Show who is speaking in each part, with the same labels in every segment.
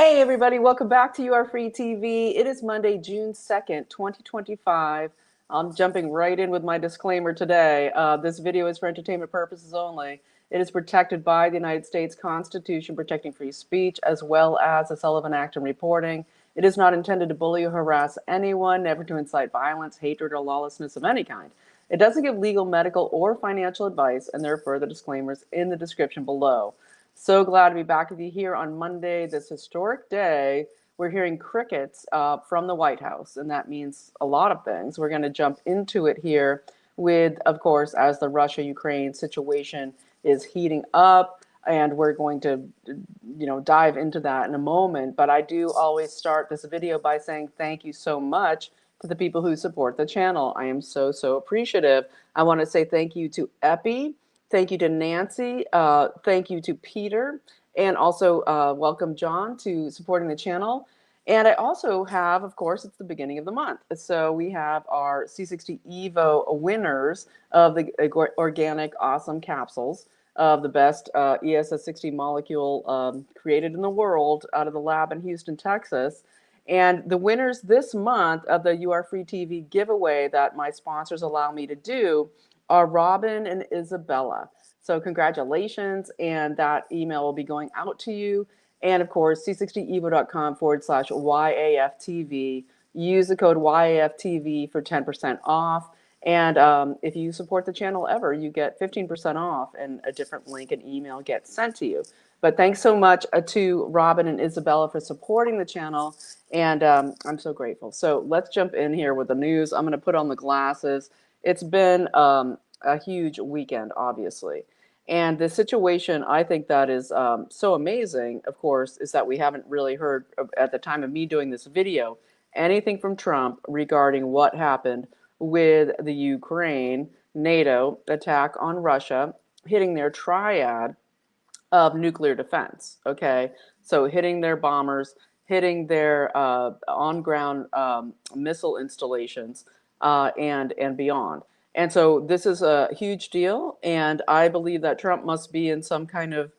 Speaker 1: Hey everybody, welcome back to YAFTV. It is Monday, June 2nd, 2025. I'm jumping right in with my disclaimer today. This video is for entertainment purposes only. It is protected by the United States Constitution, protecting free speech, as well as the Sullivan Act and reporting. It is not intended to bully or harass anyone, never to incite violence, hatred, or lawlessness of any kind. It doesn't give legal, medical, or financial advice, and there are further disclaimers in the description below. So glad to be back with you here on Monday, this historic day. We're hearing crickets from the White House, and that means a lot of things. We're going to jump into it here with, of course, as the Russia-Ukraine situation is heating up, and we're going to, dive into that in a moment. But I do always start this video by saying thank you so much to the people who support the channel. I am so appreciative. I want to say thank you to Epi. Thank you to Nancy. Thank you to Peter. And also welcome John to supporting the channel. And I also have, of course, it's the beginning of the month. So we have our C60 Evo winners of the organic awesome capsules of the best ESS60 molecule created in the world out of the lab in Houston, Texas. And the winners this month of the YAFTV giveaway that my sponsors allow me to do are Robin and Isabella. So congratulations, and that email will be going out to you. And of course, c60evo.com/YAFTV. Use the code YAFTV for 10% off. And if you support the channel ever, you get 15% off, and a different link and email gets sent to you. But thanks so much to Robin and Isabella for supporting the channel, and I'm so grateful. So let's jump in here with the news. I'm going to put on the glasses. It's been a huge weekend, obviously. And the situation, I think that is so amazing, of course, is that we haven't really heard, at the time of me doing this video, anything from Trump regarding what happened with the Ukraine NATO attack on Russia, hitting their triad of nuclear defense, okay? So hitting their bombers, hitting their on-ground missile installations, and beyond. And so this is a huge deal, and I believe that Trump must be in some kind of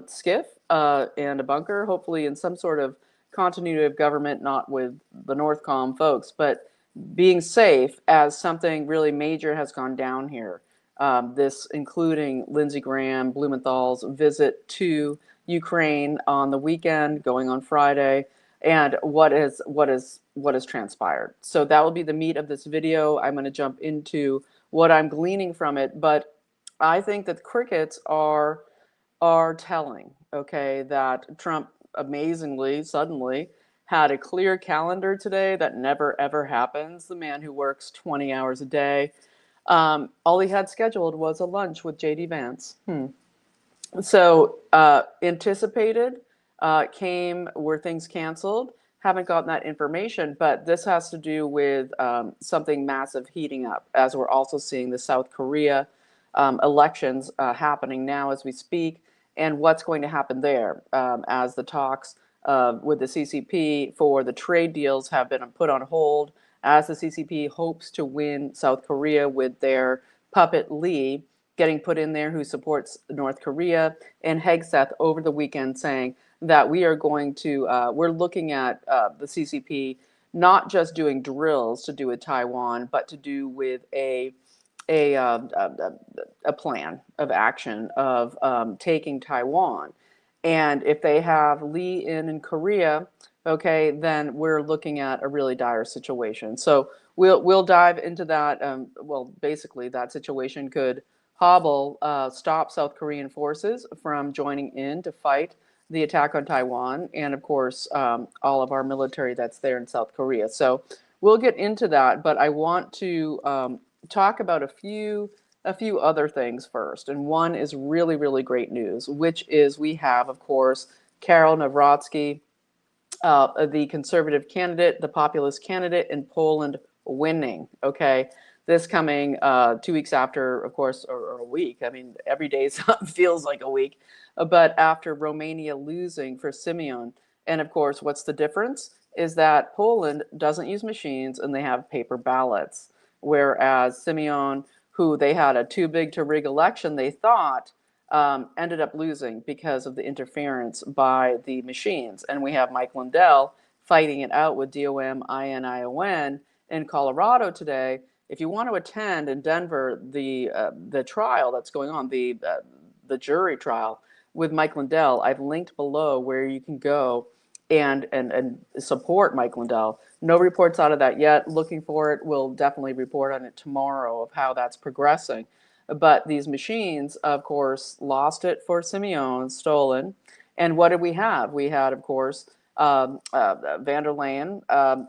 Speaker 1: skiff and a bunker, hopefully in some sort of continuity of government, not with the Northcom folks, but being safe as something really major has gone down here. This including Lindsey Graham, Blumenthal's visit to Ukraine on the weekend, going on Friday, and what has transpired. So that will be the meat of this video. I'm going to jump into what I'm gleaning from it, but I think that crickets are telling, okay, that Trump amazingly, suddenly, had a clear calendar today that never ever happens. The man who works 20 hours a day. All he had scheduled was a lunch with J.D. Vance. So anticipated, were things canceled? Haven't gotten that information, but this has to do with something massive heating up, as we're also seeing the South Korea elections happening now as we speak, and what's going to happen there as the talks with the CCP for the trade deals have been put on hold, as the CCP hopes to win South Korea with their puppet Lee getting put in there, who supports North Korea, and Hegseth over the weekend saying that we are going to, we're looking at the CCP not just doing drills to do with Taiwan, but to do with a plan of action of taking Taiwan. And if they have Lee in Korea, okay, then we're looking at a really dire situation. So we'll dive into that. Well, basically, that situation could stop South Korean forces from joining in to fight the attack on Taiwan, and of course, all of our military that's there in South Korea. So we'll get into that, but I want to talk about a few other things first. And one is really great news, which is we have, of course, Karol Nawrocki, the conservative candidate, the populist candidate in Poland, winning, okay? This coming 2 weeks after, of course, or a week. I mean, every day feels like a week. But after Romania losing for Simeon. And of course, what's the difference? Is that Poland doesn't use machines and they have paper ballots. Whereas Simeon, who they had a too big to rig election, they thought, ended up losing because of the interference by the machines. And we have Mike Lindell fighting it out with DOM-INION in Colorado today. If you want to attend in Denver the trial that's going on, the jury trial with Mike Lindell, I've linked below where you can go and support Mike Lindell. No reports out of that yet. Looking for it. We'll definitely report on it tomorrow of how that's progressing. But these machines, of course, lost it for Simeon, stolen. And what did we have? We had, of course, van der Leyen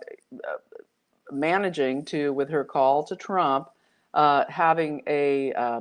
Speaker 1: managing to, with her call to Trump, having a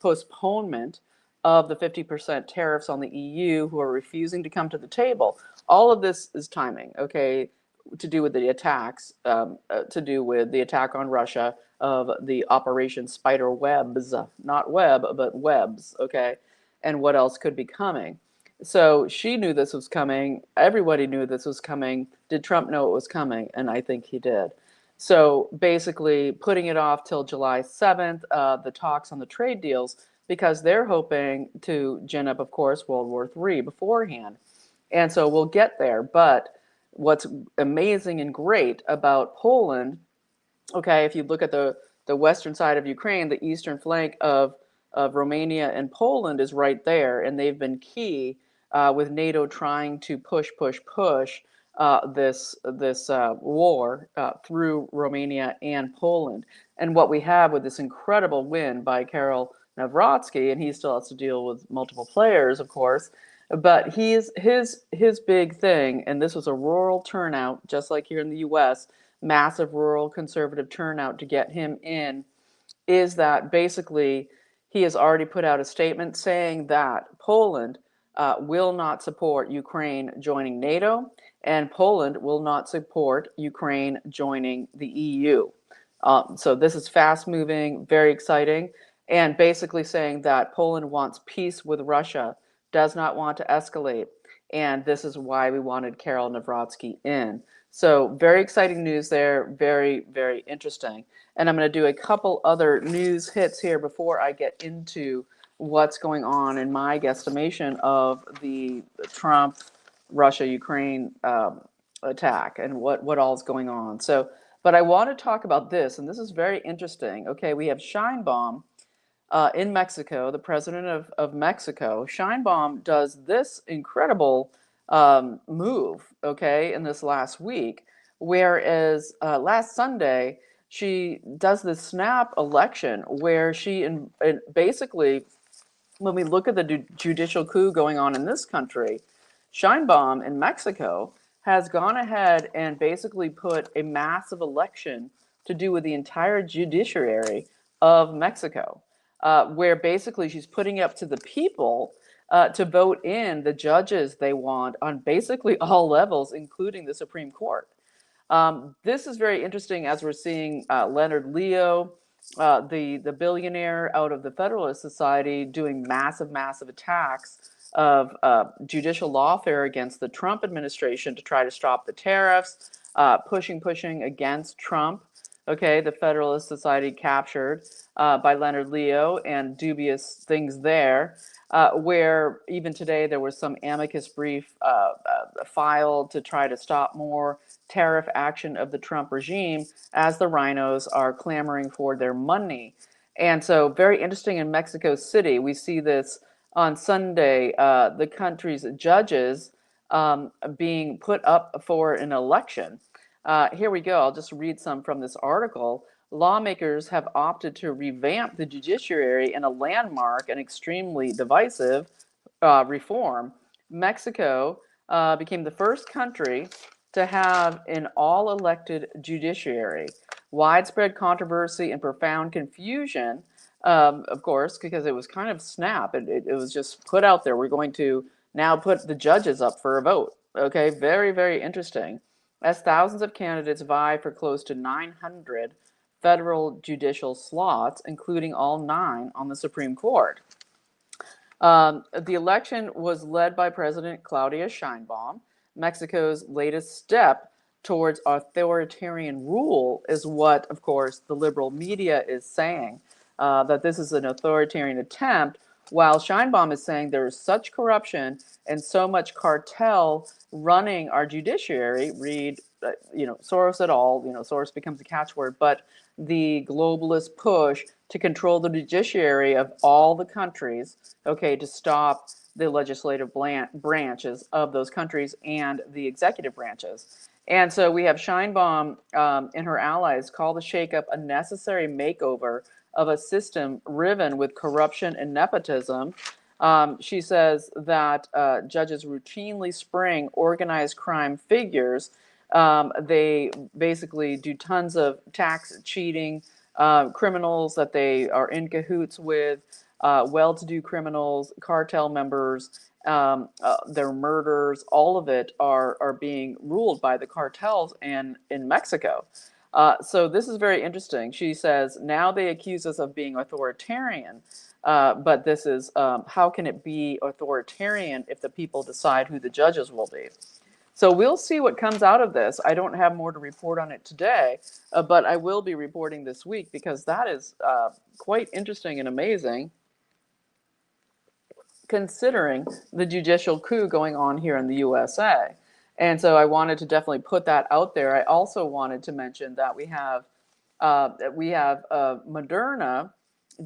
Speaker 1: postponement of the 50% tariffs on the EU, who are refusing to come to the table. All of this is timing, okay, to do with the attacks, to do with the attack on Russia of the Operation Spiderwebs, not web, but webs, okay, and what else could be coming. So she knew this was coming. Everybody knew this was coming. Did Trump know it was coming? And I think he did. So basically putting it off till July 7th, the talks on the trade deals, because they're hoping to gin up, of course, World War III beforehand. And so we'll get there. But what's amazing and great about Poland, okay, if you look at the western side of Ukraine, the eastern flank of Romania and Poland is right there. And they've been key with NATO trying to push this war through Romania and Poland. And what we have with this incredible win by Karol Nawrocki, and he still has to deal with multiple players, of course, but his big thing, and this was a rural turnout, just like here in the U.S., massive rural conservative turnout to get him in, is that basically he has already put out a statement saying that Poland will not support Ukraine joining NATO, and Poland will not support Ukraine joining the EU. So this is fast moving, very exciting, and basically saying that Poland wants peace with Russia, does not want to escalate, and this is why we wanted Karol Nawrocki in. So very exciting news there, very, very interesting. And I'm going to do a couple other news hits here before I get into what's going on in my guesstimation of the Trump, Russia, Ukraine attack and what all is going on. So, but I want to talk about this, and this is very interesting. Okay, we have Sheinbaum in Mexico, the president of Mexico. Sheinbaum does this incredible move, okay, in this last week, whereas last Sunday, she does this snap election where she basically, when we look at the judicial coup going on in this country, Sheinbaum in Mexico has gone ahead and basically put a massive election to do with the entire judiciary of Mexico, where basically she's putting it up to the people to vote in the judges they want on basically all levels, including the Supreme Court. This is very interesting as we're seeing Leonard Leo, the billionaire out of the Federalist Society, doing massive attacks of judicial lawfare against the Trump administration to try to stop the tariffs, pushing against Trump. Okay, the Federalist Society captured by Leonard Leo, and dubious things there, where even today there was some amicus brief filed to try to stop more tariff action of the Trump regime as the rhinos are clamoring for their money. And so very interesting in Mexico City, we see this on Sunday, the country's judges being put up for an election. Here we go. I'll just read some from this article. Lawmakers have opted to revamp the judiciary in a landmark and extremely divisive reform. Mexico became the first country to have an all-elected judiciary. Widespread controversy and profound confusion, of course, because it was kind of snap. It was just put out there. We're going to now put the judges up for a vote. Okay, very, very interesting. As thousands of candidates vie for close to 900 federal judicial slots, including all 9 on the Supreme Court. The election was led by President Claudia Sheinbaum. Mexico's latest step towards authoritarian rule is what, of course, the liberal media is saying, that this is an authoritarian attempt while Scheinbaum is saying there is such corruption and so much cartel running our judiciary. Read, Soros et al. Soros becomes a catchword, but the globalist push to control the judiciary of all the countries, okay, to stop the legislative branches of those countries and the executive branches. And so we have Scheinbaum and her allies call the shakeup a necessary makeover of a system riven with corruption and nepotism. She says that judges routinely spring organized crime figures. They basically do tons of tax cheating, criminals that they are in cahoots with, well-to-do criminals, cartel members, their murders, all of it are being ruled by the cartels in Mexico. So this is very interesting. She says, now they accuse us of being authoritarian, but this is, how can it be authoritarian if the people decide who the judges will be? So we'll see what comes out of this. I don't have more to report on it today, but I will be reporting this week because that is quite interesting and amazing, considering the judicial coup going on here in the USA. And so I wanted to definitely put that out there. I also wanted to mention that we have Moderna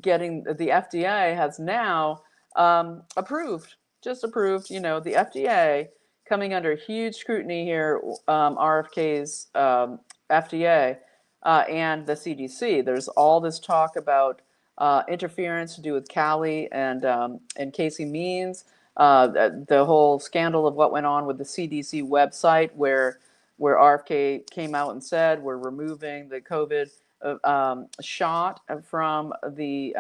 Speaker 1: getting, the FDA has now approved, the FDA coming under huge scrutiny here, RFK's FDA and the CDC. There's all this talk about interference to do with Cali and Casey Means, the whole scandal of what went on with the CDC website, where RFK came out and said we're removing the COVID shot from the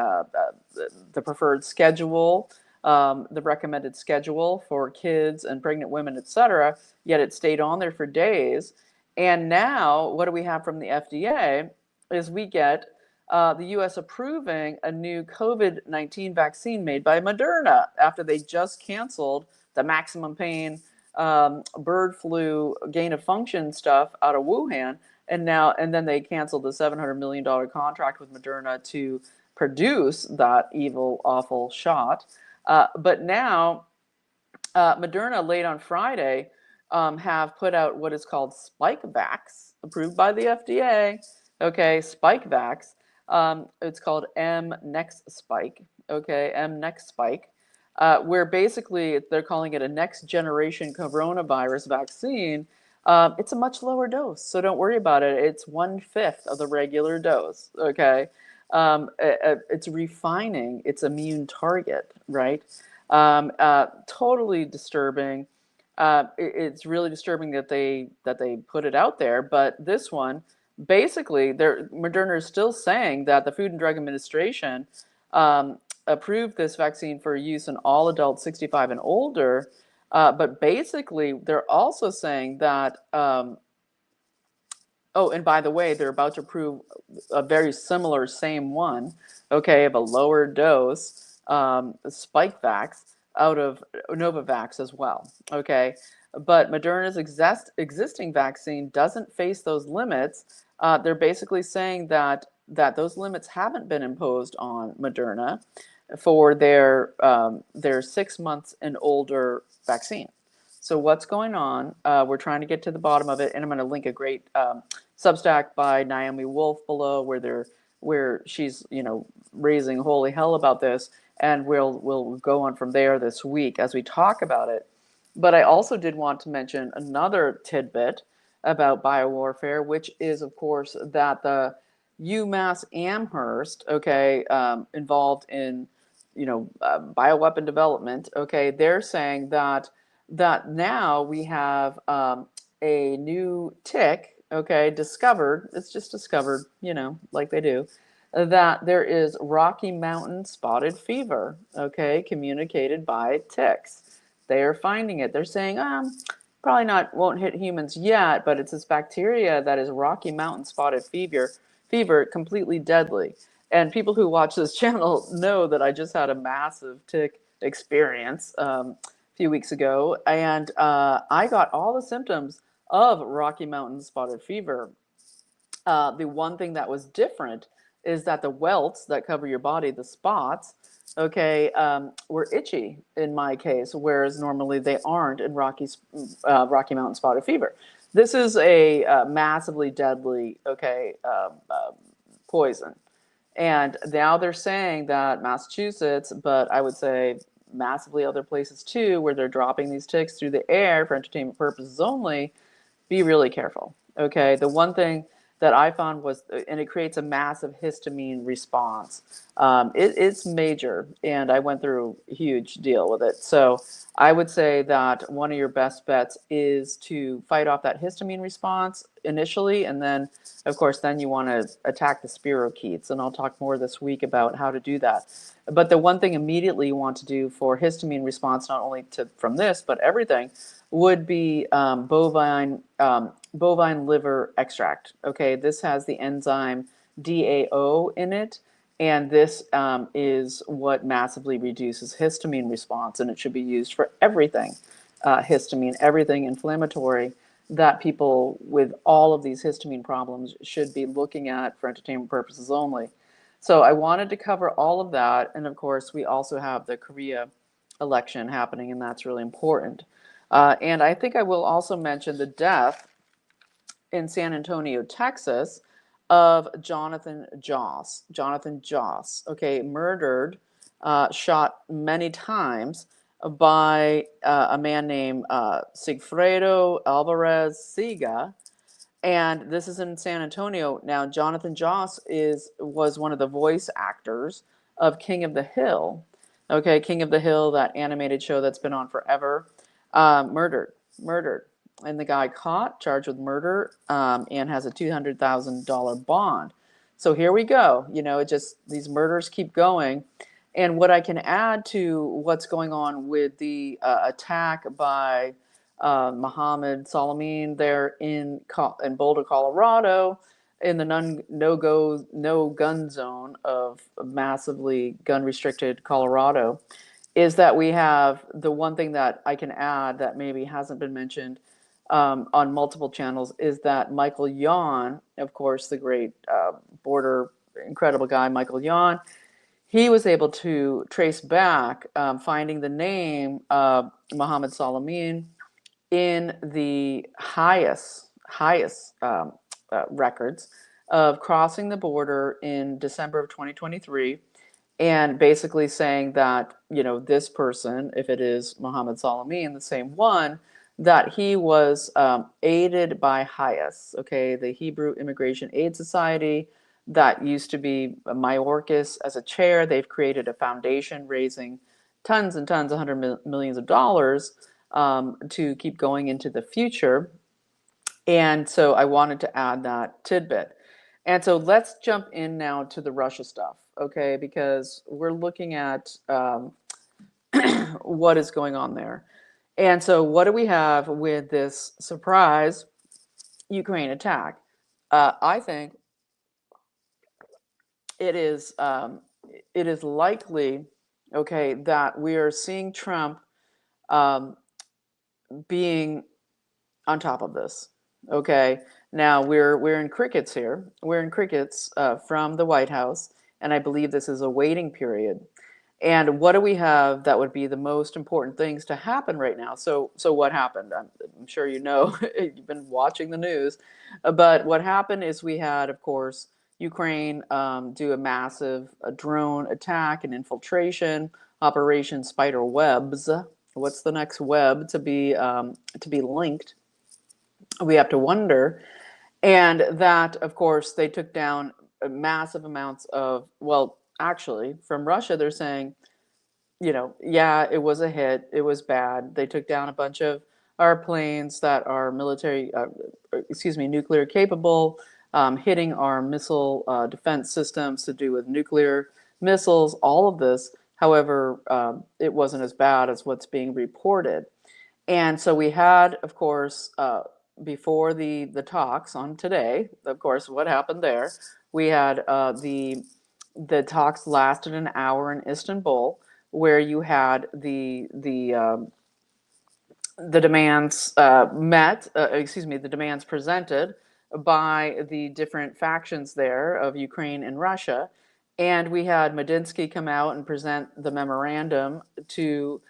Speaker 1: preferred schedule, the recommended schedule for kids and pregnant women, etc. Yet it stayed on there for days. And now what do we have from the FDA is we get the U.S. approving a new COVID-19 vaccine made by Moderna after they just canceled the maximum pain bird flu gain of function stuff out of Wuhan. And then they canceled the $700 million contract with Moderna to produce that evil, awful shot. But now Moderna, late on Friday, have put out what is called Spikevax, approved by the FDA. Okay, Spikevax. It's called M-Next Spike. Okay, M-Next Spike. Where basically they're calling it a next generation coronavirus vaccine. It's a much lower dose, so don't worry about it. It's 1/5 of the regular dose. Okay, it's refining its immune target, right? Totally disturbing. It's really disturbing that they put it out there. But this one, basically, Moderna is still saying that the Food and Drug Administration approved this vaccine for use in all adults 65 and older. But basically, they're also saying that, oh, and by the way, they're about to approve a very similar same one, okay, of a lower dose, Spikevax, out of Novavax as well, okay? But Moderna's existing vaccine doesn't face those limits. They're basically saying that those limits haven't been imposed on Moderna for their 6 months and older vaccine. So what's going on? We're trying to get to the bottom of it, and I'm going to link a great Substack by Naomi Wolf below, where she's raising holy hell about this, and we'll go on from there this week as we talk about it. But I also did want to mention another tidbit about biowarfare, which is, of course, that the UMass Amherst, okay, involved in bioweapon development, okay, they're saying that now we have a new tick, okay, discovered. It's just discovered, like they do, that there is Rocky Mountain spotted fever, okay, communicated by ticks. They are finding it. They're saying, probably won't hit humans yet, but it's this bacteria that is Rocky Mountain spotted fever, completely deadly. And people who watch this channel know that I just had a massive tick experience a few weeks ago, and I got all the symptoms of Rocky Mountain spotted fever. The one thing that was different is that the welts that cover your body, the spots, okay, were itchy in my case, whereas normally they aren't in Rocky Mountain spotted fever. This is a massively deadly, okay, poison. And now they're saying that Massachusetts, but I would say massively other places too, where they're dropping these ticks through the air for entertainment purposes only, be really careful. Okay. The one thing that I found was, and it creates a massive histamine response. It's major, and I went through a huge deal with it. So I would say that one of your best bets is to fight off that histamine response initially, and then, of course, then you want to attack the spirochetes, and I'll talk more this week about how to do that. But the one thing immediately you want to do for histamine response, not only from this, but everything, would be bovine liver extract. Okay, this has the enzyme DAO in it, and this is what massively reduces histamine response, and it should be used for everything histamine, everything inflammatory that people with all of these histamine problems should be looking at for entertainment purposes only. So I wanted to cover all of that, and of course we also have the Korea election happening, and that's really important. And I think I will also mention the death in San Antonio, Texas, of Jonathan Joss. Jonathan Joss, okay, murdered, shot many times by a man named Sigfredo Alvarez Siga. And this is in San Antonio. Now, Jonathan Joss was one of the voice actors of King of the Hill. Okay, King of the Hill, that animated show that's been on forever. Murdered. And the guy caught, charged with murder, and has a $200,000 bond. So here we go. You know, these murders keep going. And what I can add to what's going on with the attack by Mohammed Salameen there in Boulder, Colorado, in the no gun zone of massively gun restricted Colorado, is that we have the one thing that I can add that maybe hasn't been mentioned on multiple channels is that Michael Yon, of course, the great border incredible guy, Michael Yon, he was able to trace back, finding the name of Mohammed Salameen in the highest records of crossing the border in December of 2023, and basically saying that, you know, this person, if it is Mohammed Salameen, the same one, that he was aided by HIAS, okay, the Hebrew Immigration Aid Society, that used to be Mayorkas as a chair. They've created a foundation raising tons and tons, millions of dollars to keep going into the future. And so I wanted to add that tidbit. And so let's jump in now to the Russia stuff, okay? Because we're looking at what is going on there. And so what do we have with this surprise Ukraine attack? I think it is likely, okay, that we are seeing Trump being on top of this. Okay, now we're in crickets here. We're in crickets from the White House, and I believe this is a waiting period. And what do we have that would be the most important things to happen right now? So what happened? I'm sure you know, you've been watching the news, but what happened is we had, of course, Ukraine do a massive drone attack and infiltration, Operation Spiderwebs. What's the next web to be linked? We have to wonder. And that, of course, they took down massive amounts of, well, actually, from Russia, they're saying, you know, yeah, it was a hit. It was bad. They took down a bunch of our planes that are nuclear capable, hitting our missile defense systems to do with nuclear missiles, all of this. However, it wasn't as bad as what's being reported. And so we had, of course, before the talks on today, of course, what happened there? We had the talks lasted an hour in Istanbul, where you had the demands the demands presented by the different factions there of Ukraine and Russia. And we had Medinsky come out and present the memorandum to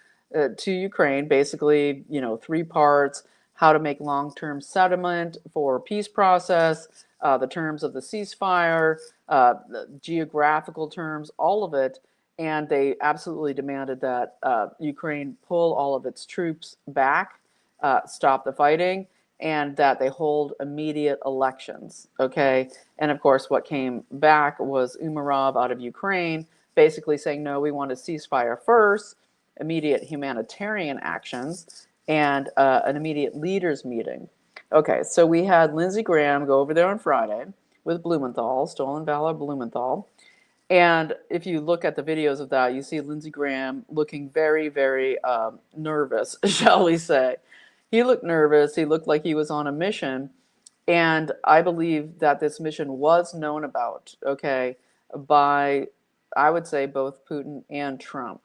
Speaker 1: Ukraine, basically, 3 parts: how to make long-term settlement for peace process, the terms of the ceasefire, the geographical terms, all of it. And they absolutely demanded that Ukraine pull all of its troops back, stop the fighting, and that they hold immediate elections. Okay. And of course, what came back was Umarov out of Ukraine basically saying, no, we want a ceasefire first, immediate humanitarian actions, and an immediate leaders meeting. Okay, so we had Lindsey Graham go over there on Friday with Blumenthal, Stolen Valor Blumenthal. And if you look at the videos of that, you see Lindsey Graham looking very, very nervous, shall we say. He looked nervous. He looked like he was on a mission. And I believe that this mission was known about, okay, by, I would say, both Putin and Trump.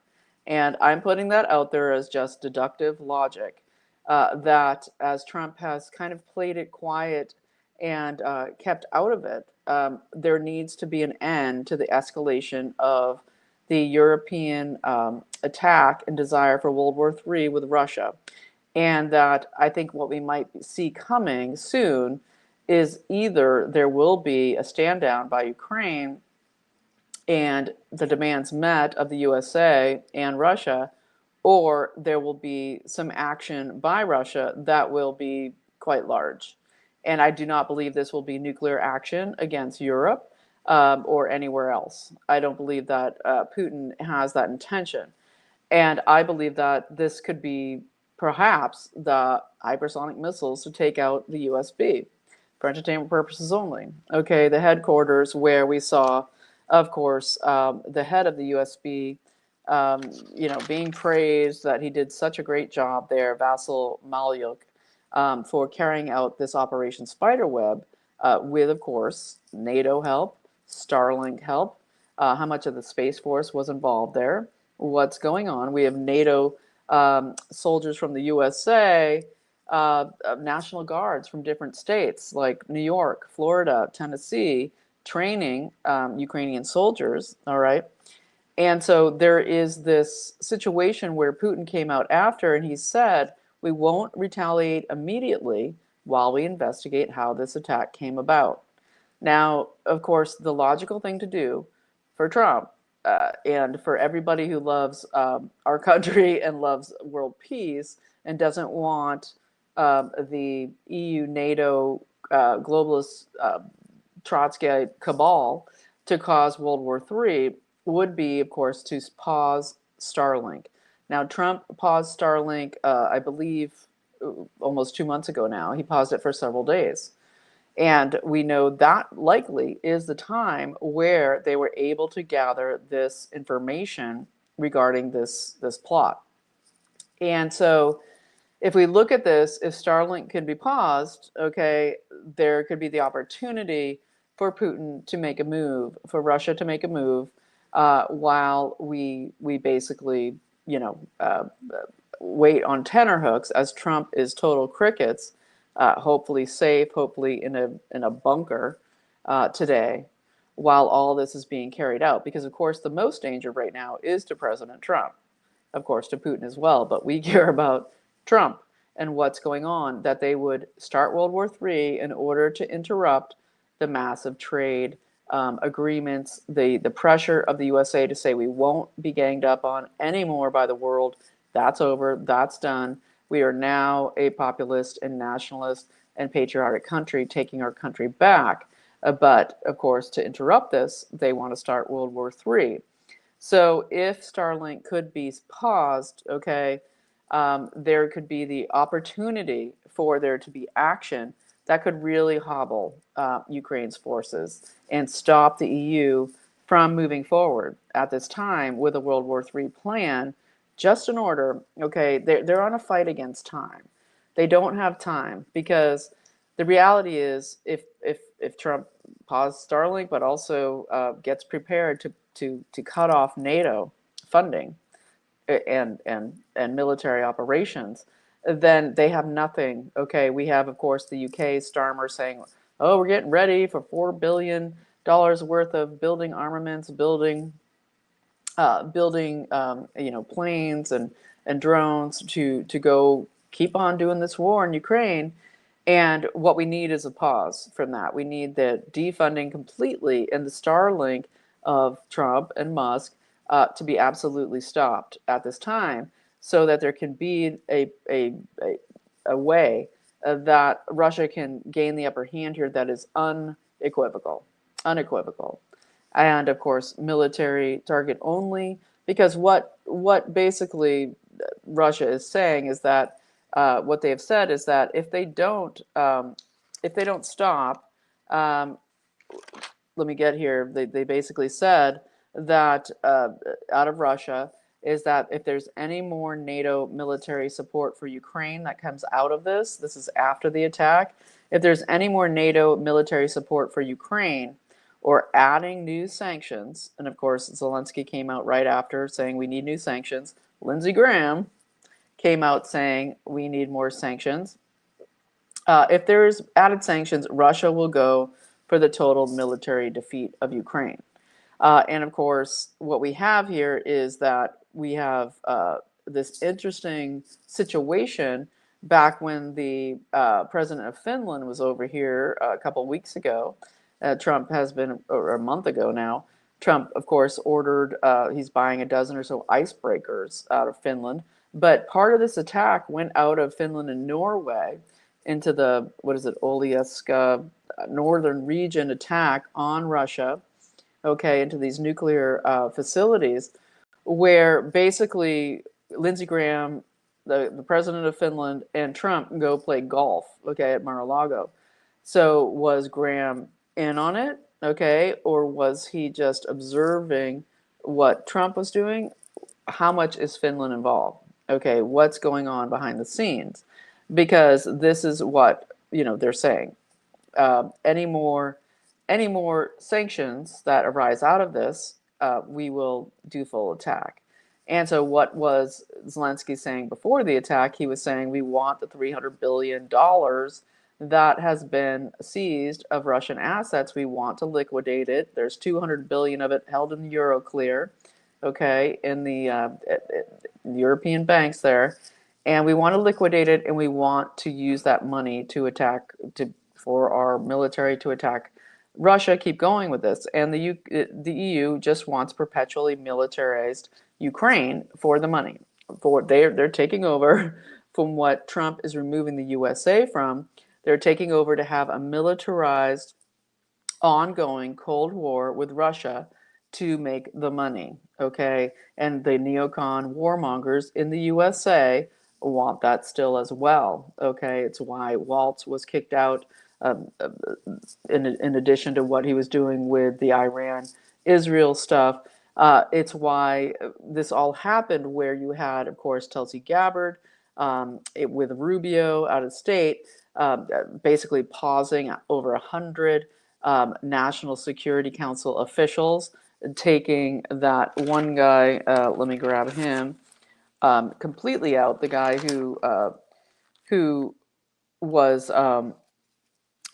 Speaker 1: And I'm putting that out there as just deductive logic, that as Trump has kind of played it quiet and kept out of it, there needs to be an end to the escalation of the European attack and desire for World War III with Russia. And that I think what we might see coming soon is either there will be a stand down by Ukraine and the demands met of the USA and Russia, or there will be some action by Russia that will be quite large. And I do not believe this will be nuclear action against Europe or anywhere else. I don't believe that Putin has that intention. And I believe that this could be perhaps the hypersonic missiles to take out the USB for entertainment purposes only. Okay, the headquarters where we saw, of course, the head of the USB, being praised that he did such a great job there, Vasyl Malyuk, for carrying out this Operation Spiderweb with, of course, NATO help, Starlink help, how much of the Space Force was involved there, what's going on. We have NATO soldiers from the USA, National Guards from different states like New York, Florida, Tennessee, training Ukrainian soldiers, all right? And so there is this situation where Putin came out after and he said, we won't retaliate immediately while we investigate how this attack came about. Now, of course, the logical thing to do for Trump and for everybody who loves our country and loves world peace and doesn't want the EU, NATO, globalist Trotskyite cabal to cause World War III would be, of course, to pause Starlink. Now, Trump paused Starlink, I believe, almost 2 months ago now. He paused it for several days. And we know that likely is the time where they were able to gather this information regarding this plot. And so if we look at this, if Starlink could be paused, okay, there could be the opportunity for Putin to make a move, for Russia to make a move, while we basically, wait on tenterhooks as Trump is total crickets, hopefully safe, hopefully in a bunker today, while all this is being carried out. Because of course, the most danger right now is to President Trump, of course, to Putin as well. But we care about Trump and what's going on, that they would start World War III in order to interrupt the massive trade agreements, the pressure of the USA to say we won't be ganged up on anymore by the world. That's over. That's done. We are now a populist and nationalist and patriotic country, taking our country back. But of course, to interrupt this, they want to start World War III. So if Starlink could be paused, okay, there could be the opportunity for there to be action that could really hobble Ukraine's forces and stop the EU from moving forward at this time with a World War III plan, just in order, okay, they're on a fight against time. They don't have time, because the reality is if Trump paused Starlink, but also gets prepared to cut off NATO funding and military operations, then they have nothing. Okay, we have, of course, the UK Starmer saying, oh, we're getting ready for $4 billion worth of building armaments, building planes and drones to go keep on doing this war in Ukraine. And what we need is a pause from that. We need the defunding completely and the Starlink of Trump and Musk to be absolutely stopped at this time, so that there can be a way that Russia can gain the upper hand here that is unequivocal. And of course, military target only, because what basically Russia is saying is that what they have said is that if they don't stop, um, let me get here. They basically said that out of Russia is that if there's any more NATO military support for Ukraine that comes out of this is after the attack. If there's any more NATO military support for Ukraine or adding new sanctions, and of course Zelensky came out right after saying we need new sanctions. Lindsey Graham came out saying we need more sanctions. If there's added sanctions, Russia will go for the total military defeat of Ukraine. And of course, what we have here is that we have this interesting situation back when the president of Finland was over here a couple of weeks ago. Trump has been, or a month ago now. Trump, of course, ordered, he's buying a dozen or so icebreakers out of Finland. But part of this attack went out of Finland and Norway into the, Olieska northern region attack on Russia, okay, into these nuclear facilities, where basically Lindsey Graham, the president of Finland, and Trump go play golf, okay, at Mar-a-Lago. So was Graham in on it, okay, or was he just observing what Trump was doing? How much is Finland involved? Okay, what's going on behind the scenes? Because this is what they're saying. Any more sanctions that arise out of this, we will do full attack. And so what was Zelensky saying before the attack? He was saying we want the $300 billion that has been seized of Russian assets. We want to liquidate it. There's 200 billion of it held in the Euroclear, okay, in the European banks there. And we want to liquidate it, and we want to use that money to attack, for our military to attack Russia. Keep going with this. And the EU just wants perpetually militarized Ukraine for the money. They're taking over from what Trump is removing the USA from. They're taking over to have a militarized, ongoing Cold War with Russia to make the money, okay? And the neocon warmongers in the USA want that still as well, okay? It's why Waltz was kicked out, in addition to what he was doing with the Iran-Israel stuff. It's why this all happened, where you had, of course, Tulsi Gabbard with Rubio out of state, basically pausing over 100 National Security Council officials, taking that one guy, let me grab him, completely out, the guy who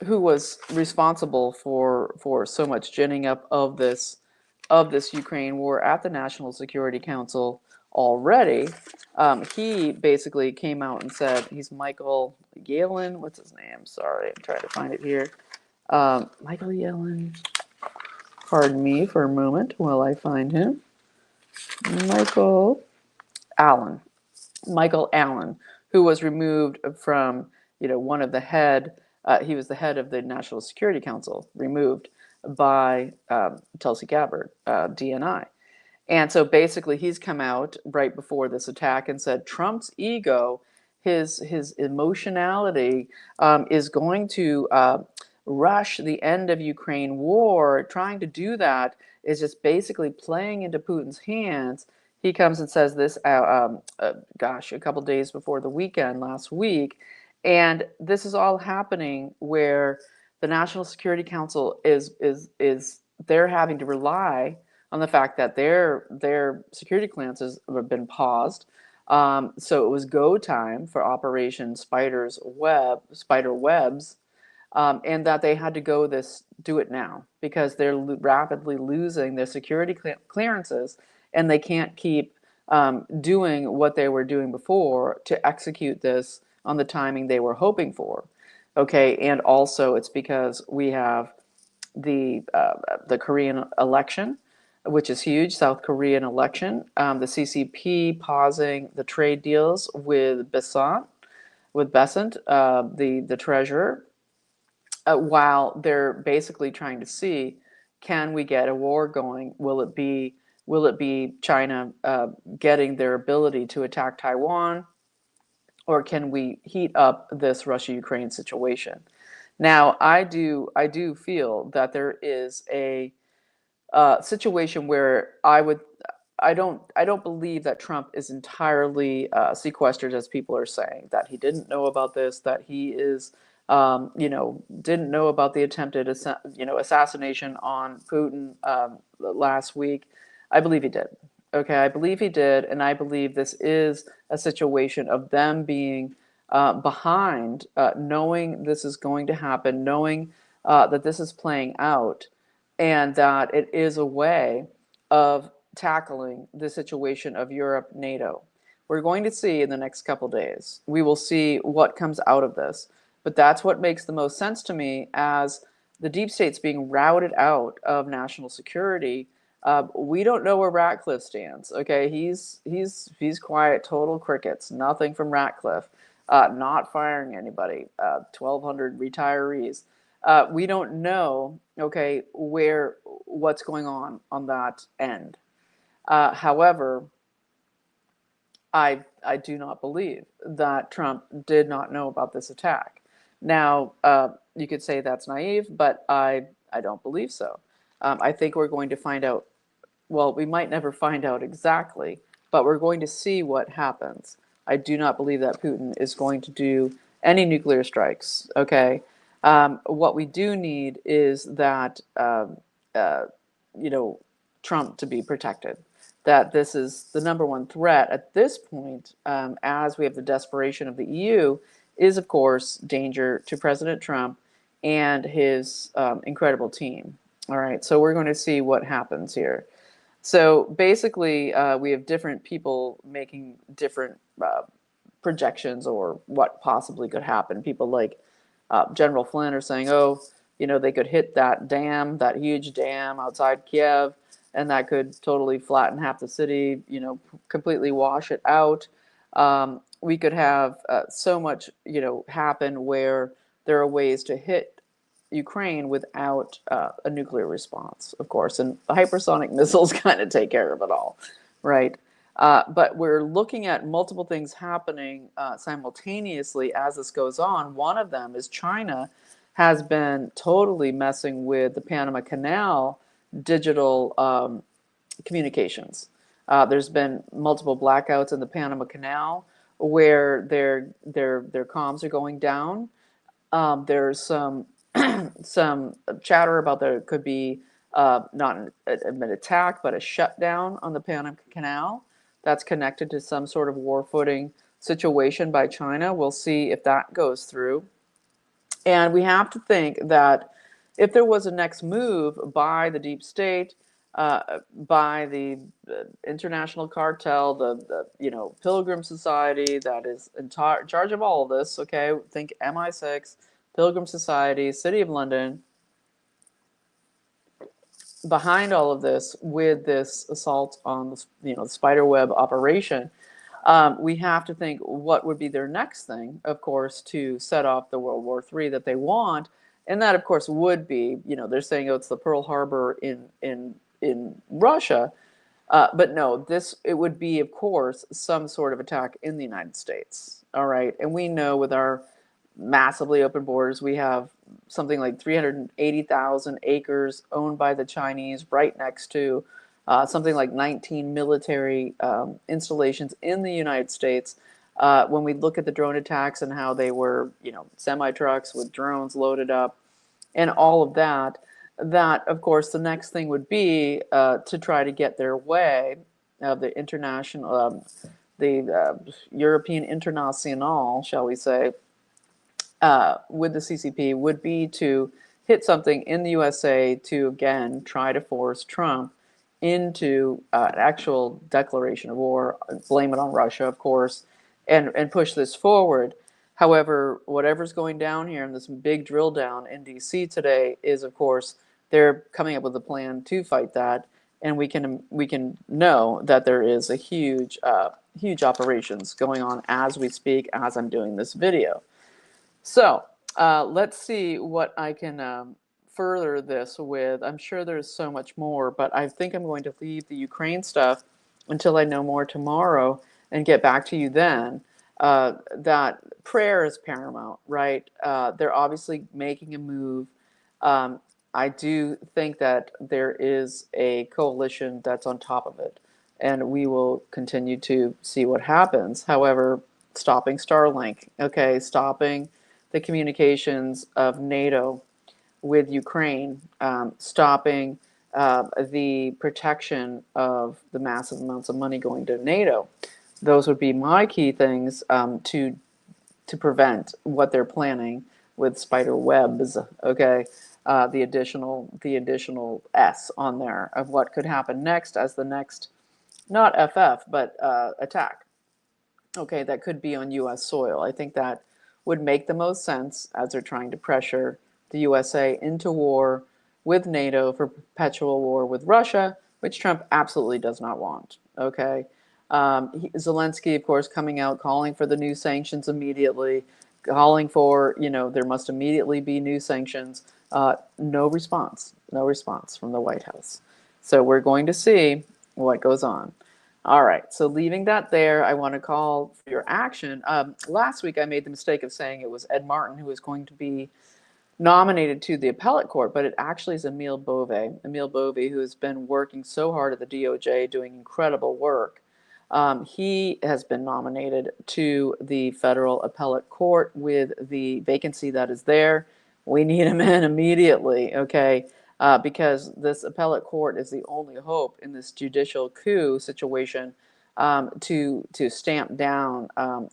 Speaker 1: was responsible for so much ginning up of this Ukraine war at the National Security Council already. He basically came out and said, he's Michael Yellen, what's his name? Sorry, I'm trying to find it here. Michael Yellen, pardon me for a moment while I find him. Michael Allen, who was removed from, one of the head, he was the head of the National Security Council, removed by Tulsi Gabbard, DNI. And so basically he's come out right before this attack and said Trump's ego, his emotionality is going to rush the end of Ukraine war. Trying to do that is just basically playing into Putin's hands. He comes and says this, a couple days before the weekend last week. And this is all happening where the National Security Council is they're having to rely on the fact that their security clearances have been paused. So it was go time for Operation Spiderwebs and that they had to do it now because they're rapidly losing their security clearances, and they can't keep doing what they were doing before to execute this on the timing they were hoping for. Okay, and also it's because we have the Korean election, which is huge, South Korean election, the CCP pausing the trade deals with Besant, the treasurer, while they're basically trying to see, can we get a war going? Will it be China getting their ability to attack Taiwan, or can we heat up this Russia-Ukraine situation? Now, I do feel that there is a situation where I don't believe that Trump is entirely sequestered, as people are saying, that he didn't know about this, that he is, didn't know about the attempted, assassination on Putin last week. I believe he did. Okay, I believe he did, and I believe this is a situation of them being behind, knowing this is going to happen, knowing that this is playing out, and that it is a way of tackling the situation of Europe, NATO. We're going to see in the next couple days. We will see what comes out of this. But that's what makes the most sense to me, as the deep state's being routed out of national security. We don't know where Ratcliffe stands. Okay, he's quiet, total crickets. Nothing from Ratcliffe. Not firing anybody. 1,200 retirees. We don't know, okay, what's going on that end. However, I do not believe that Trump did not know about this attack. Now, you could say that's naive, but I don't believe so. I think we're going to find out. Well, we might never find out exactly, but we're going to see what happens. I do not believe that Putin is going to do any nuclear strikes. Okay, what we do need is that Trump to be protected. That this is the number one threat at this point, as we have the desperation of the EU, is of course danger to President Trump and his incredible team. All right, so we're going to see what happens here. So basically, we have different people making different projections or what possibly could happen. People like General Flynn are saying, oh, they could hit that dam, that huge dam outside Kiev, and that could totally flatten half the city, completely wash it out. We could have so much, happen where there are ways to hit Ukraine without a nuclear response, of course, and hypersonic missiles kind of take care of it all, right? But we're looking at multiple things happening simultaneously as this goes on. One of them is China has been totally messing with the Panama Canal digital communications. There's been multiple blackouts in the Panama Canal where their comms are going down. There's some some chatter about there could be not an attack, but a shutdown on the Panama Canal that's connected to some sort of war footing situation by China. We'll see if that goes through. And we have to think that if there was a next move by the deep state, by the international cartel, the Pilgrim Society that is in charge of all of this, okay, think MI6, Pilgrim Society, City of London, behind all of this with this assault on the spiderweb operation, we have to think what would be their next thing, of course, to set off the World War III that they want. And that, of course, would be, they're saying, oh, it's the Pearl Harbor in Russia. But no, it would be, of course, some sort of attack in the United States. All right. And we know with our massively open borders, we have something like 380,000 acres owned by the Chinese right next to something like 19 military installations in the United States. When we look at the drone attacks and how they were, semi-trucks with drones loaded up and all of that, of course, the next thing would be to try to get their way of the international, the European International, shall we say, with the CCP would be to hit something in the USA to, again, try to force Trump into an actual declaration of war, blame it on Russia, of course, and push this forward. However, whatever's going down here in this big drill down in DC today is, of course, they're coming up with a plan to fight that, and we can know that there is a huge operations going on as we speak, as I'm doing this video. So let's see what I can further this with. I'm sure there's so much more, but I think I'm going to leave the Ukraine stuff until I know more tomorrow and get back to you then. That prayer is paramount, right? They're obviously making a move. I do think that there is a coalition that's on top of it, and we will continue to see what happens. However, stopping Starlink, okay, stopping the communications of NATO with Ukraine, stopping the protection of the massive amounts of money going to NATO. Those would be my key things to prevent what they're planning with spider webs. Okay, the additional S on there of what could happen next as the next, not FF, but attack. Okay, that could be on U.S. soil. I think that would make the most sense as they're trying to pressure the USA into war with NATO for perpetual war with Russia, which Trump absolutely does not want. Okay, Zelensky, of course, coming out calling for the new sanctions immediately, calling for, there must immediately be new sanctions. No response from the White House. So we're going to see what goes on. All right, so leaving that there, I want to call for your action. Last week, I made the mistake of saying it was Ed Martin who was going to be nominated to the appellate court, but it actually is Emile Bove. Emile Bove, who has been working so hard at the DOJ, doing incredible work. He has been nominated to the federal appellate court with the vacancy that is there. We need him in immediately, okay? Because this appellate court is the only hope in this judicial coup situation to stamp down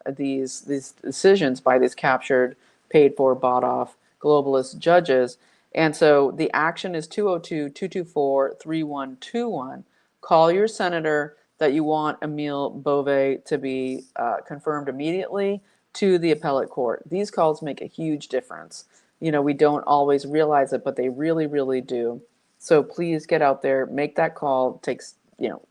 Speaker 1: these decisions by these captured, paid for, bought off globalist judges. And so the action is 202-224-3121. Call your senator that you want Emile Bove to be confirmed immediately to the appellate court. These calls make a huge difference. We don't always realize it, but they really, really do. So please get out there, make that call. It takes,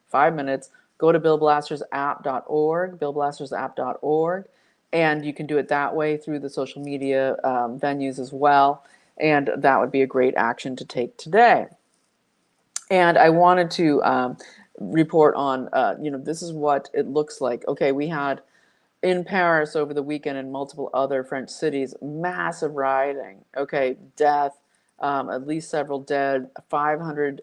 Speaker 1: 5 minutes. Go to billblastersapp.org, billblastersapp.org, and you can do it that way through the social media venues as well. And that would be a great action to take today. And I wanted to report on, this is what it looks like. Okay, we had in Paris over the weekend and multiple other French cities, massive rioting. Okay, death, at least several dead, 500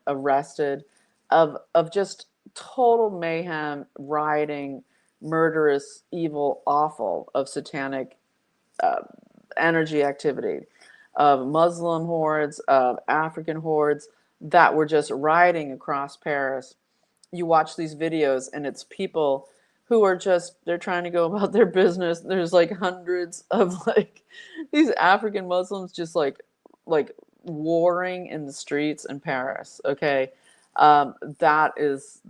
Speaker 1: arrested, of just total mayhem, rioting, murderous, evil, awful, of satanic energy activity, of Muslim hordes, of African hordes that were just rioting across Paris. You watch these videos and it's people who are they're trying to go about their business. There's like hundreds of these African Muslims just like warring in the streets in Paris. Okay. That is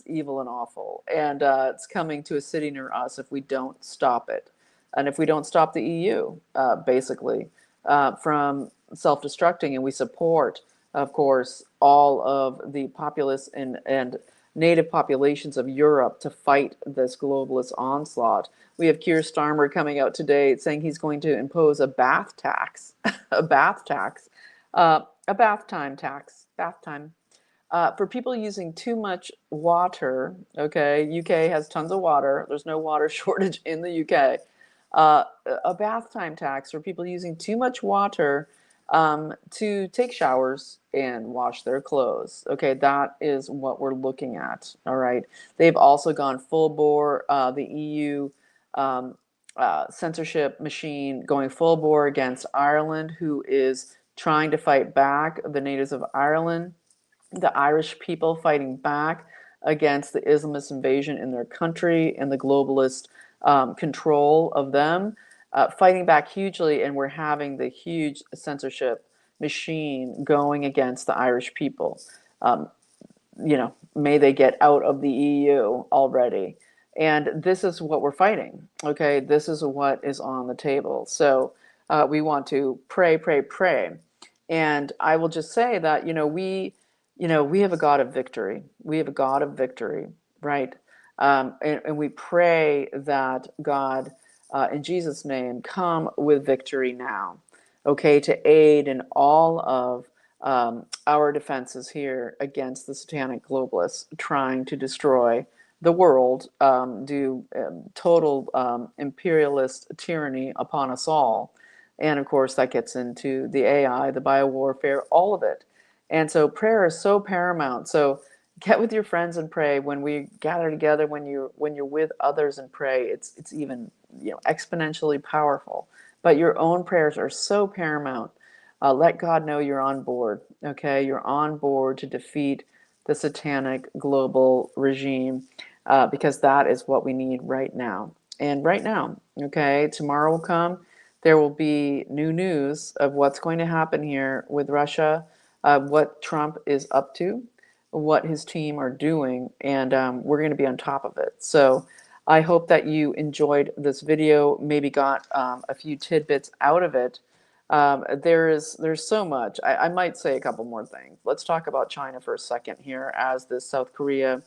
Speaker 1: evil and awful. And it's coming to a city near us if we don't stop it. And if we don't stop the EU, basically, from self-destructing, and we support, of course, all of the populace and native populations of Europe to fight this globalist onslaught. We have Keir Starmer coming out today saying he's going to impose a bath tax, a bath time tax, for people using too much water. Okay, UK has tons of water. There's no water shortage in the UK. A bath time tax for people using too much water to take showers and wash their clothes. Okay, that is what we're looking at. All right. They've also gone full bore, the EU censorship machine going full bore against Ireland, who is trying to fight back, the natives of Ireland, the Irish people fighting back against the Islamist invasion in their country and the globalist control of them. fighting back hugely, and we're having the huge censorship machine going against the Irish people. Um, may they get out of the EU already. And this is what we're fighting. Okay, this is what is on the table. So we want to pray, pray, pray. And I will just say that we have a God of victory. We have a God of victory, right? And we pray that God, in Jesus' name, come with victory now. Okay, to aid in all of our defenses here against the satanic globalists trying to destroy the world, do total imperialist tyranny upon us all. And of course, that gets into the AI, the biowarfare, all of it. And so prayer is so paramount. So get with your friends and pray. When we gather together, when you're with others and pray, it's even exponentially powerful. But your own prayers are so paramount. Let God know you're on board, okay? You're on board to defeat the satanic global regime because that is what we need right now. And right now, okay, tomorrow will come. There will be new news of what's going to happen here with Russia, what Trump is up to, what his team are doing, and we're going to be on top of it. So I hope that you enjoyed this video, maybe got a few tidbits out of it. There's so much. I might say a couple more things. Let's talk about China for a second here, as this South Korea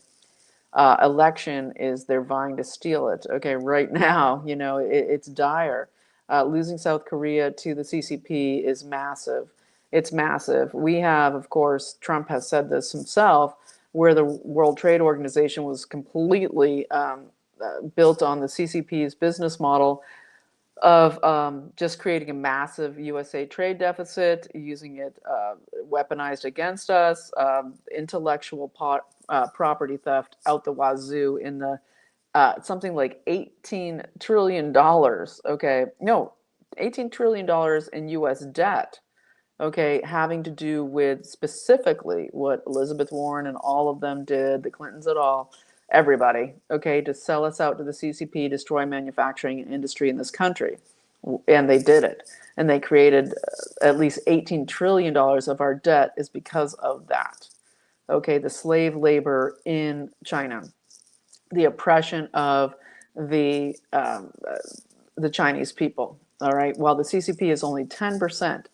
Speaker 1: election is, they're vying to steal it. Okay, right now, it's dire. Losing South Korea to the CCP is massive. It's massive. We have, of course, Trump has said this himself, where the World Trade Organization was completely built on the CCP's business model of just creating a massive USA trade deficit, using it weaponized against us, intellectual property theft out the wazoo in the something like $18 trillion. Okay, no, $18 trillion in US debt. Okay, having to do with specifically what Elizabeth Warren and all of them did, the Clintons et al., everybody, okay, to sell us out to the CCP, destroy manufacturing and industry in this country. And they did it. And they created at least $18 trillion of our debt is because of that. Okay, the slave labor in China, the oppression of the Chinese people, all right, while the CCP is only 10%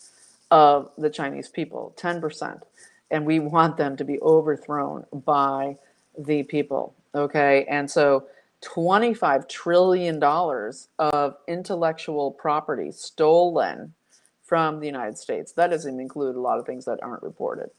Speaker 1: of the Chinese people, 10%. And we want them to be overthrown by the people, okay? And so $25 trillion of intellectual property stolen from the United States. That doesn't include a lot of things that aren't reported.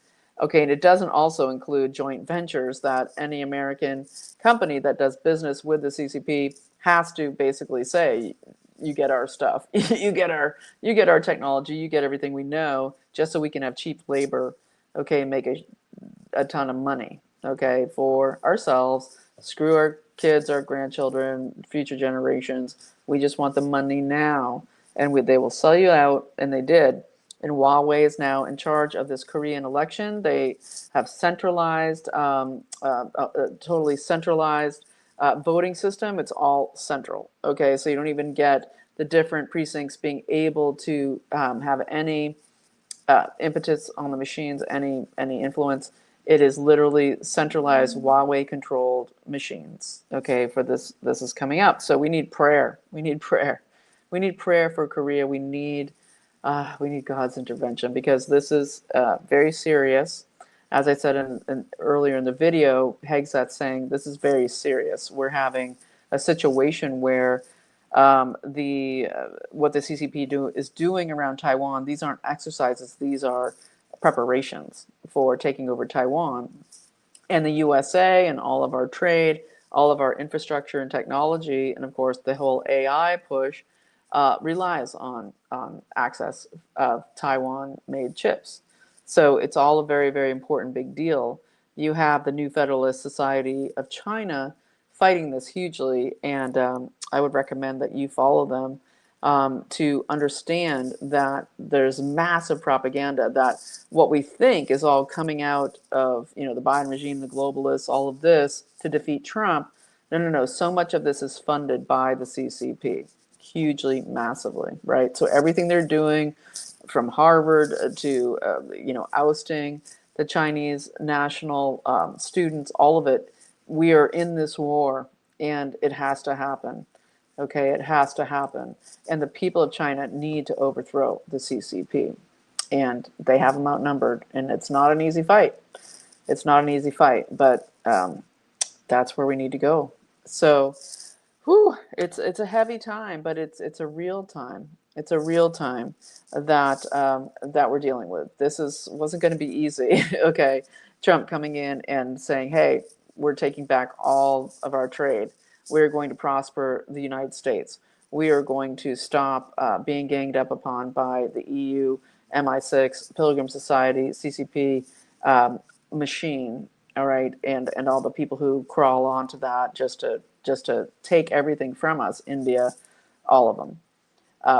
Speaker 1: Okay, and it doesn't also include joint ventures that any American company that does business with the CCP has to basically say, you get our stuff, you get our technology, you get everything we know, just so we can have cheap labor, okay, and make a ton of money, okay, for ourselves. Screw our kids, our grandchildren, future generations. We just want the money now, and they will sell you out, and they did. And Huawei is now in charge of this Korean election. They have centralized, totally centralized voting system. It's all central. Okay, so you don't even get the different precincts being able to have any impetus on the machines, any influence. It is literally centralized Huawei controlled machines. Okay, for this is coming up. So we need prayer. We need prayer. We need prayer for Korea. We need God's intervention, because this is very serious. As I said earlier in the video, Hegseth's saying this is very serious. We're having a situation where what the CCP is doing around Taiwan, these aren't exercises, these are preparations for taking over Taiwan. And the USA and all of our trade, all of our infrastructure and technology, and of course the whole AI push relies on access of Taiwan-made chips. So it's all a very, very important big deal. You have the New Federalist Society of China fighting this hugely, and I would recommend that you follow them to understand that there's massive propaganda, that what we think is all coming out of the Biden regime, the globalists, all of this to defeat Trump. No. So much of this is funded by the CCP. hugely, massively, right? So everything they're doing, from Harvard to ousting the Chinese national students, all of it, we are in this war, and it has to happen. Okay, it has to happen, and the people of China need to overthrow the CCP, and they have them outnumbered, and it's not an easy fight. It's not an easy fight, but that's where we need to go. So, it's a heavy time, but it's a real time. It's a real time that we're dealing with. Wasn't going to be easy. Okay, Trump coming in and saying, "Hey, we're taking back all of our trade. We're going to prosper the United States. We are going to stop being ganged up upon by the EU, MI6, Pilgrim Society, CCP machine." All right, and all the people who crawl onto that just to take everything from us, India, all of them.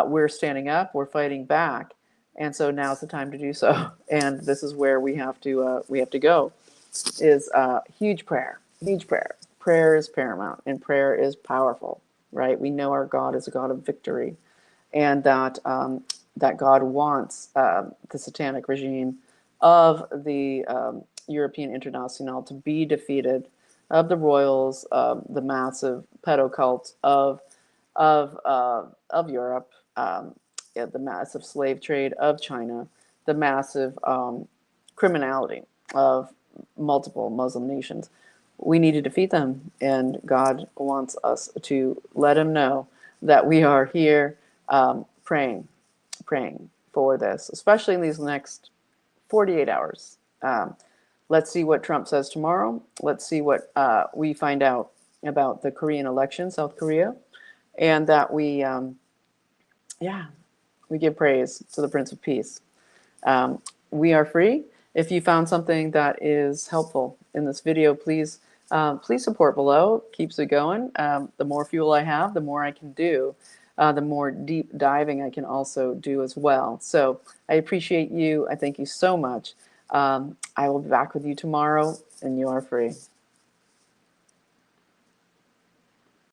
Speaker 1: We're standing up, we're fighting back, and so now's the time to do so. And this is where we have to go. Is huge prayer, huge prayer. Prayer is paramount, and prayer is powerful, right? We know our God is a God of victory, and that God wants the satanic regime of the European International to be defeated, of the royals, the massive pedo cult of Europe, yeah, the massive slave trade of China, the massive criminality of multiple Muslim nations. We need to defeat them, and God wants us to let him know that we are here praying for this, especially in these next 48 hours. Let's see what Trump says tomorrow. Let's see what we find out about the Korean election, South Korea, and that we give praise to the Prince of Peace. We are free. If you found something that is helpful in this video, please support below. Keeps it going. The more fuel I have, the more I can do. The more deep diving I can also do as well. So I appreciate you. I thank you so much. I will be back with you tomorrow, and you are free.